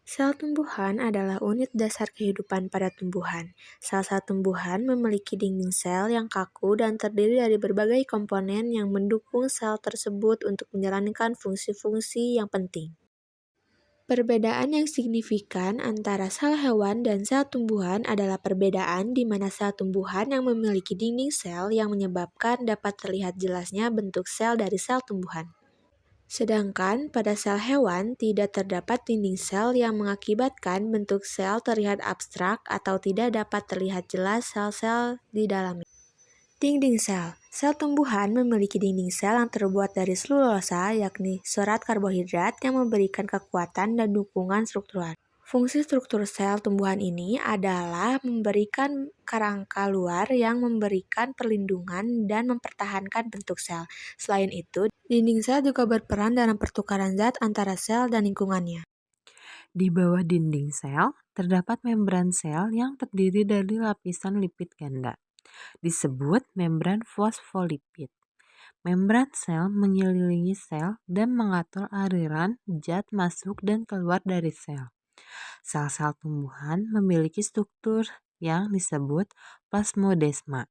Sel tumbuhan adalah unit dasar kehidupan pada tumbuhan. Sel-sel tumbuhan memiliki dinding sel yang kaku dan terdiri dari berbagai komponen yang mendukung sel tersebut untuk menjalankan fungsi-fungsi yang penting. Perbedaan yang signifikan antara sel hewan dan sel tumbuhan adalah perbedaan di mana sel tumbuhan yang memiliki dinding sel yang menyebabkan dapat terlihat jelasnya bentuk sel dari sel tumbuhan. Sedangkan pada sel hewan tidak terdapat dinding sel yang mengakibatkan bentuk sel terlihat abstrak atau tidak dapat terlihat jelas sel-sel di dalamnya. Dinding sel. Sel tumbuhan memiliki dinding sel yang terbuat dari selulosa, yakni serat karbohidrat yang memberikan kekuatan dan dukungan struktural. Fungsi struktur sel tumbuhan ini adalah memberikan kerangka luar yang memberikan perlindungan dan mempertahankan bentuk sel. Selain itu, dinding sel juga berperan dalam pertukaran zat antara sel dan lingkungannya. Di bawah dinding sel, terdapat membran sel yang terdiri dari lapisan lipid ganda, disebut membran fosfolipid. Membran sel mengelilingi sel dan mengatur aliran zat masuk dan keluar dari sel. Sel-sel tumbuhan memiliki struktur yang disebut plasmodesma,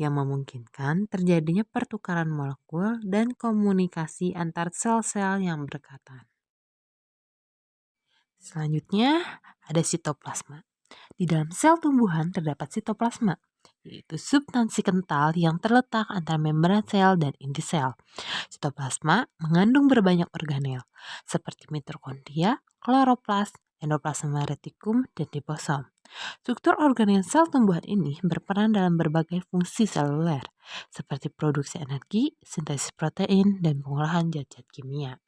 yang memungkinkan terjadinya pertukaran molekul dan komunikasi antar sel-sel yang berkaitan. Selanjutnya, ada sitoplasma. Di dalam sel tumbuhan terdapat sitoplasma, yaitu substansi kental yang terletak antara membran sel dan inti sel. Sitoplasma mengandung berbanyak organel, seperti mitokondria, kloroplas, endoplasma retikum, dan ribosom. Struktur organel sel tumbuhan ini berperan dalam berbagai fungsi seluler, seperti produksi energi, sintesis protein, dan pengolahan zat-zat kimia.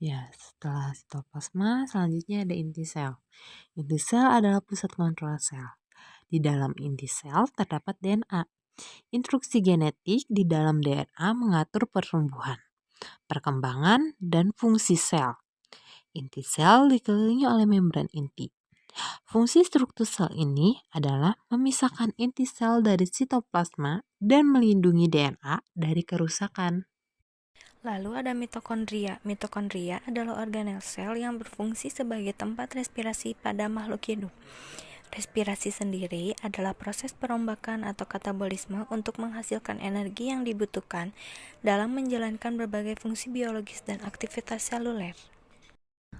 Ya, setelah sitoplasma, selanjutnya ada inti sel. Inti sel adalah pusat kontrol sel. Di dalam inti sel terdapat DNA. Instruksi genetik di dalam DNA mengatur pertumbuhan, perkembangan, dan fungsi sel. Inti sel dikelilingi oleh membran inti. Fungsi struktur sel ini adalah memisahkan inti sel dari sitoplasma dan melindungi DNA dari kerusakan. Lalu ada mitokondria. Mitokondria adalah organel sel yang berfungsi sebagai tempat respirasi pada makhluk hidup. Respirasi sendiri adalah proses perombakan atau katabolisme untuk menghasilkan energi yang dibutuhkan dalam menjalankan berbagai fungsi biologis dan aktivitas seluler.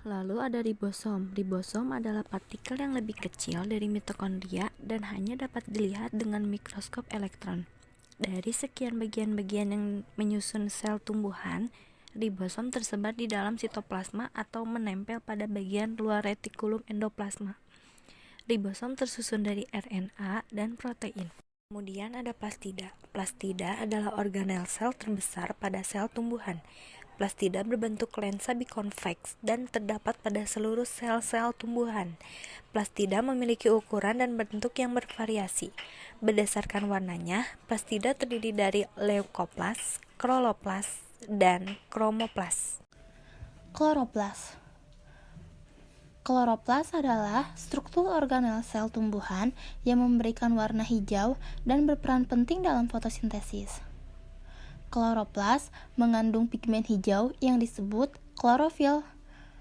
Lalu ada ribosom. Ribosom adalah partikel yang lebih kecil dari mitokondria dan hanya dapat dilihat dengan mikroskop elektron. Dari sekian bagian-bagian yang menyusun sel tumbuhan, ribosom tersebar di dalam sitoplasma atau menempel pada bagian luar retikulum endoplasma. Ribosom tersusun dari RNA dan protein. Kemudian ada plastida. Plastida adalah organel sel terbesar pada sel tumbuhan. Plastida berbentuk lensa bikonveks dan terdapat pada seluruh sel-sel tumbuhan. Plastida memiliki ukuran dan bentuk yang bervariasi. Berdasarkan warnanya, plastida terdiri dari leukoplas, kloroplas, dan kromoplas. Kloroplas. Kloroplas adalah struktur organel sel tumbuhan yang memberikan warna hijau dan berperan penting dalam fotosintesis. Kloroplas mengandung pigmen hijau yang disebut klorofil.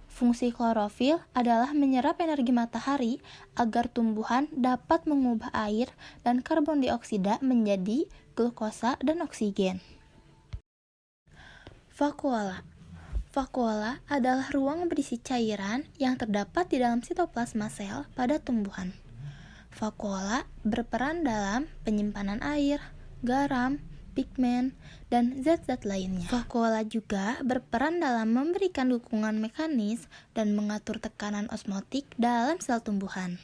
Fungsi klorofil adalah menyerap energi matahari agar tumbuhan dapat mengubah air dan karbon dioksida menjadi glukosa dan oksigen. Vakuola. Vakuola adalah ruang berisi cairan yang terdapat di dalam sitoplasma sel pada tumbuhan. Vakuola berperan dalam penyimpanan air, garam, pigmen, dan zat-zat lainnya. Vakuola juga berperan dalam memberikan dukungan mekanis dan mengatur tekanan osmotik dalam sel tumbuhan.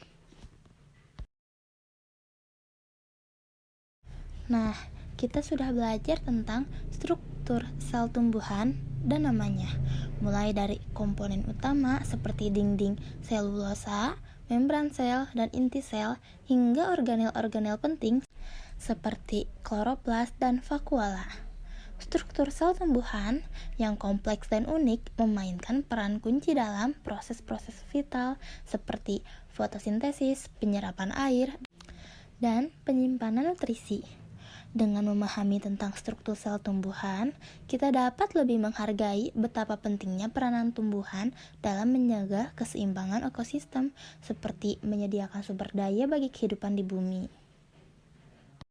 Nah, kita sudah belajar tentang struktur sel tumbuhan dan namanya, mulai dari komponen utama seperti dinding selulosa, membran sel, dan inti sel, hingga organel-organel penting seperti kloroplas dan vakuola. Struktur sel tumbuhan yang kompleks dan unik memainkan peran kunci dalam proses-proses vital seperti fotosintesis, penyerapan air, dan penyimpanan nutrisi. Dengan memahami tentang struktur sel tumbuhan, kita dapat lebih menghargai betapa pentingnya peranan tumbuhan dalam menjaga keseimbangan ekosistem, seperti menyediakan sumber daya bagi kehidupan di bumi.